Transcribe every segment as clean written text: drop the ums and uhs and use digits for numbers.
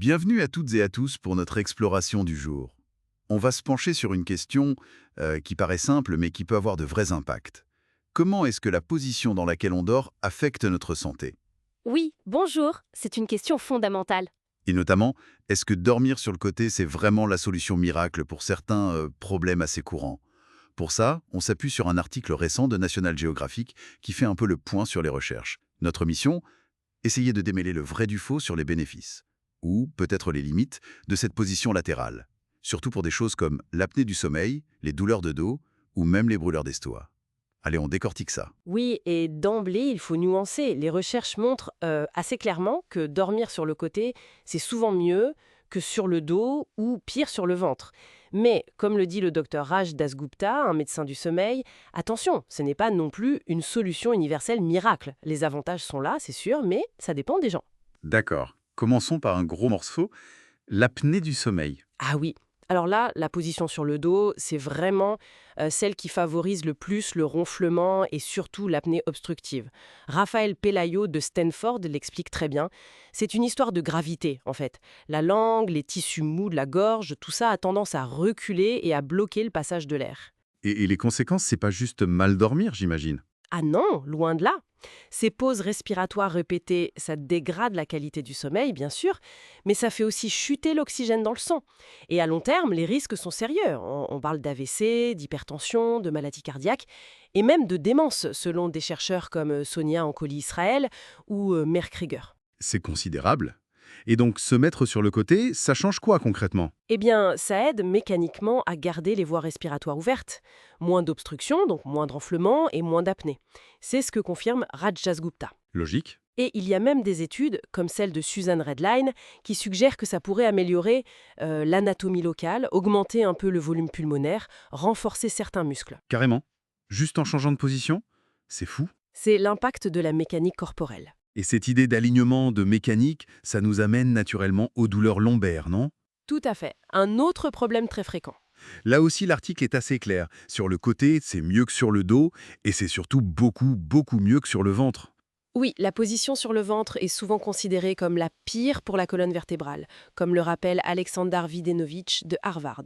Bienvenue à toutes et à tous pour notre exploration du jour. On va se pencher sur une question qui paraît simple mais qui peut avoir de vrais impacts. Comment est-ce que la position dans laquelle on dort affecte notre santé? Oui, bonjour, c'est une question fondamentale. Et notamment, est-ce que dormir sur le côté, c'est vraiment la solution miracle pour certains problèmes assez courants? Pour ça, on s'appuie sur un article récent de National Geographic qui fait un peu le point sur les recherches. Notre mission? Essayer de démêler le vrai du faux sur les bénéfices. Ou peut-être les limites de cette position latérale. Surtout pour des choses comme l'apnée du sommeil, les douleurs de dos ou même les brûleurs d'estomac. Allez, on décortique ça. Oui, et d'emblée, il faut nuancer. Les recherches montrent assez clairement que dormir sur le côté, c'est souvent mieux que sur le dos ou pire sur le ventre. Mais, comme le dit le docteur Raj Dasgupta, un médecin du sommeil, attention, ce n'est pas non plus une solution universelle miracle. Les avantages sont là, c'est sûr, mais ça dépend des gens. D'accord. Commençons par un gros morceau, l'apnée du sommeil. Ah oui. Alors là, la position sur le dos, c'est vraiment celle qui favorise le plus le ronflement et surtout l'apnée obstructive. Raphaël Pelayo de Stanford l'explique très bien. C'est une histoire de gravité, en fait. La langue, les tissus mous de la gorge, tout ça a tendance à reculer et à bloquer le passage de l'air. Et les conséquences, c'est pas juste mal dormir, j'imagine. Ah non, loin de là. Ces pauses respiratoires répétées, ça dégrade la qualité du sommeil, bien sûr, mais ça fait aussi chuter l'oxygène dans le sang. Et à long terme, les risques sont sérieux. On parle d'AVC, d'hypertension, de maladies cardiaques et même de démence, selon des chercheurs comme Sonia Ancoli-Israël ou Merck Krieger. C'est considérable. Et donc, se mettre sur le côté, ça change quoi concrètement? Eh bien, ça aide mécaniquement à garder les voies respiratoires ouvertes. Moins d'obstruction, donc moins de renflement et moins d'apnée. C'est ce que confirme Rajas Gupta. Logique. Et il y a même des études, comme celle de Susan Redline, qui suggèrent que ça pourrait améliorer l'anatomie locale, augmenter un peu le volume pulmonaire, renforcer certains muscles. Carrément. Juste en changeant de position? C'est fou. C'est l'impact de la mécanique corporelle. Et cette idée d'alignement, de mécanique, ça nous amène naturellement aux douleurs lombaires, non? Tout à fait. Un autre problème très fréquent. Là aussi, l'article est assez clair. Sur le côté, c'est mieux que sur le dos, et c'est surtout beaucoup, beaucoup mieux que sur le ventre. Oui, la position sur le ventre est souvent considérée comme la pire pour la colonne vertébrale, comme le rappelle Aleksandar Videnovic de Harvard.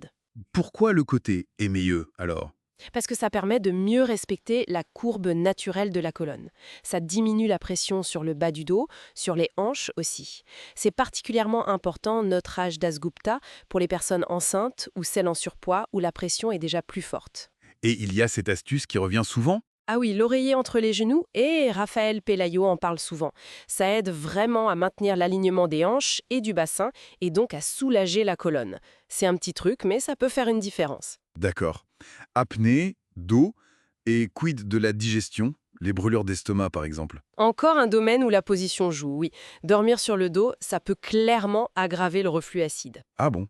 Pourquoi le côté est mieux, alors? Parce que ça permet de mieux respecter la courbe naturelle de la colonne. Ça diminue la pression sur le bas du dos, sur les hanches aussi. C'est particulièrement important, notre âge Dasgupta, pour les personnes enceintes ou celles en surpoids où la pression est déjà plus forte. Et il y a cette astuce qui revient souvent? Ah oui, l'oreiller entre les genoux, et Raphaël Pelayo en parle souvent. Ça aide vraiment à maintenir l'alignement des hanches et du bassin, et donc à soulager la colonne. C'est un petit truc, mais ça peut faire une différence. D'accord. Apnée, dos, et quid de la digestion? Les brûlures d'estomac, par exemple. Encore un domaine où la position joue, oui. Dormir sur le dos, ça peut clairement aggraver le reflux acide. Ah bon?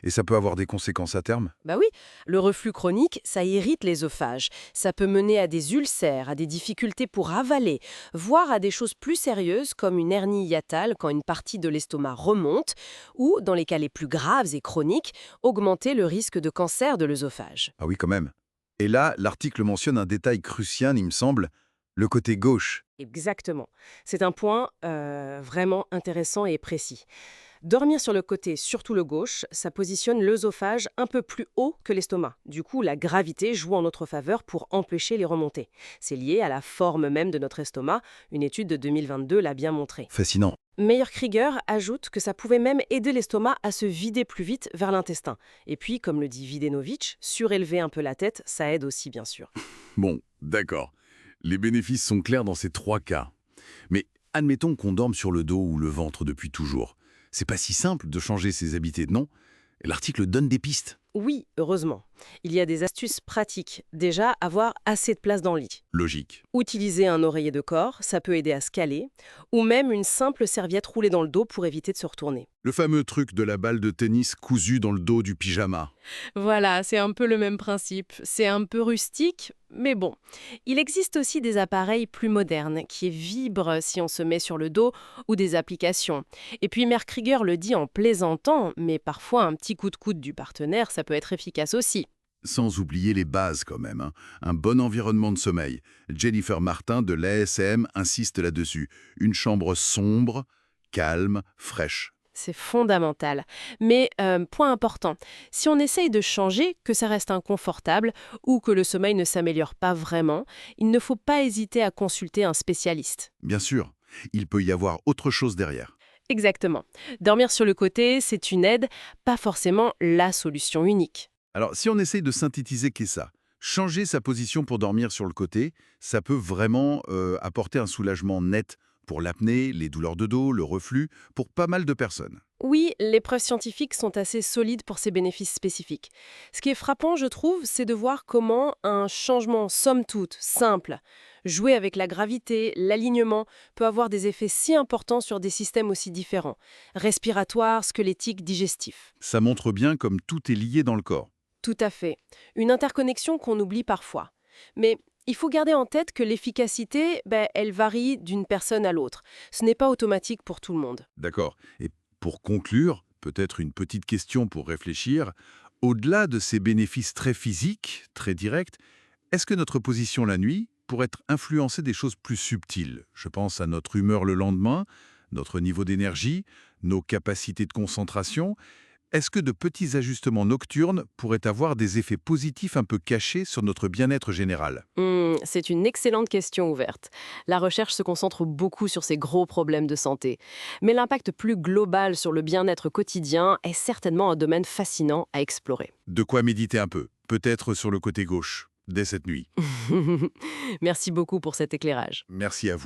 Et ça peut avoir des conséquences à terme? Bah oui, le reflux chronique, ça irrite l'œsophage. Ça peut mener à des ulcères, à des difficultés pour avaler, voire à des choses plus sérieuses comme une hernie hiatale quand une partie de l'estomac remonte, ou, dans les cas les plus graves et chroniques, augmenter le risque de cancer de l'œsophage. Ah oui, quand même. Et là, l'article mentionne un détail crucial, il me semble, le côté gauche. Exactement. C'est un point vraiment intéressant et précis. Dormir sur le côté, surtout le gauche, ça positionne l'œsophage un peu plus haut que l'estomac. Du coup, la gravité joue en notre faveur pour empêcher les remontées. C'est lié à la forme même de notre estomac. Une étude de 2022 l'a bien montré. Fascinant. Meyer Krieger ajoute que ça pouvait même aider l'estomac à se vider plus vite vers l'intestin. Et puis, comme le dit Videnovic, surélever un peu la tête, ça aide aussi bien sûr. Bon, d'accord. Les bénéfices sont clairs dans ces trois cas. Mais admettons qu'on dorme sur le dos ou le ventre depuis toujours. C'est pas si simple de changer ses habitudes, non? L'article donne des pistes. Oui, heureusement. Il y a des astuces pratiques. Déjà, avoir assez de place dans le lit. Logique. Utiliser un oreiller de corps, ça peut aider à se caler, ou même une simple serviette roulée dans le dos pour éviter de se retourner. Le fameux truc de la balle de tennis cousue dans le dos du pyjama. Voilà, c'est un peu le même principe. C'est un peu rustique, mais bon. Il existe aussi des appareils plus modernes qui vibrent si on se met sur le dos ou des applications. Et puis Merck Krieger le dit en plaisantant, mais parfois un petit coup de coude du partenaire, ça peut être efficace aussi. Sans oublier les bases quand même, hein. Un bon environnement de sommeil. Jennifer Martin de l'ASM insiste là-dessus. Une chambre sombre, calme, fraîche. C'est fondamental. Mais point important, si on essaye de changer, que ça reste inconfortable ou que le sommeil ne s'améliore pas vraiment, il ne faut pas hésiter à consulter un spécialiste. Bien sûr, il peut y avoir autre chose derrière. Exactement. Dormir sur le côté, c'est une aide, pas forcément la solution unique. Alors, si on essaye de synthétiser qu'est ça, changer sa position pour dormir sur le côté, ça peut vraiment apporter un soulagement net pour l'apnée, les douleurs de dos, le reflux, pour pas mal de personnes. Oui, les preuves scientifiques sont assez solides pour ces bénéfices spécifiques. Ce qui est frappant, je trouve, c'est de voir comment un changement, somme toute, simple, jouer avec la gravité, l'alignement, peut avoir des effets si importants sur des systèmes aussi différents, respiratoires, squelettiques, digestifs. Ça montre bien comme tout est lié dans le corps. Tout à fait. Une interconnexion qu'on oublie parfois. Mais il faut garder en tête que l'efficacité, elle varie d'une personne à l'autre. Ce n'est pas automatique pour tout le monde. D'accord. Et pour conclure, peut-être une petite question pour réfléchir. Au-delà de ces bénéfices très physiques, très directs, est-ce que notre position la nuit pourrait être influencer des choses plus subtiles? Je pense à notre humeur le lendemain, notre niveau d'énergie, nos capacités de concentration. Est-ce que de petits ajustements nocturnes pourraient avoir des effets positifs un peu cachés sur notre bien-être général? C'est une excellente question ouverte. La recherche se concentre beaucoup sur ces gros problèmes de santé. Mais l'impact plus global sur le bien-être quotidien est certainement un domaine fascinant à explorer. De quoi méditer un peu, peut-être sur le côté gauche, dès cette nuit. Merci beaucoup pour cet éclairage. Merci à vous.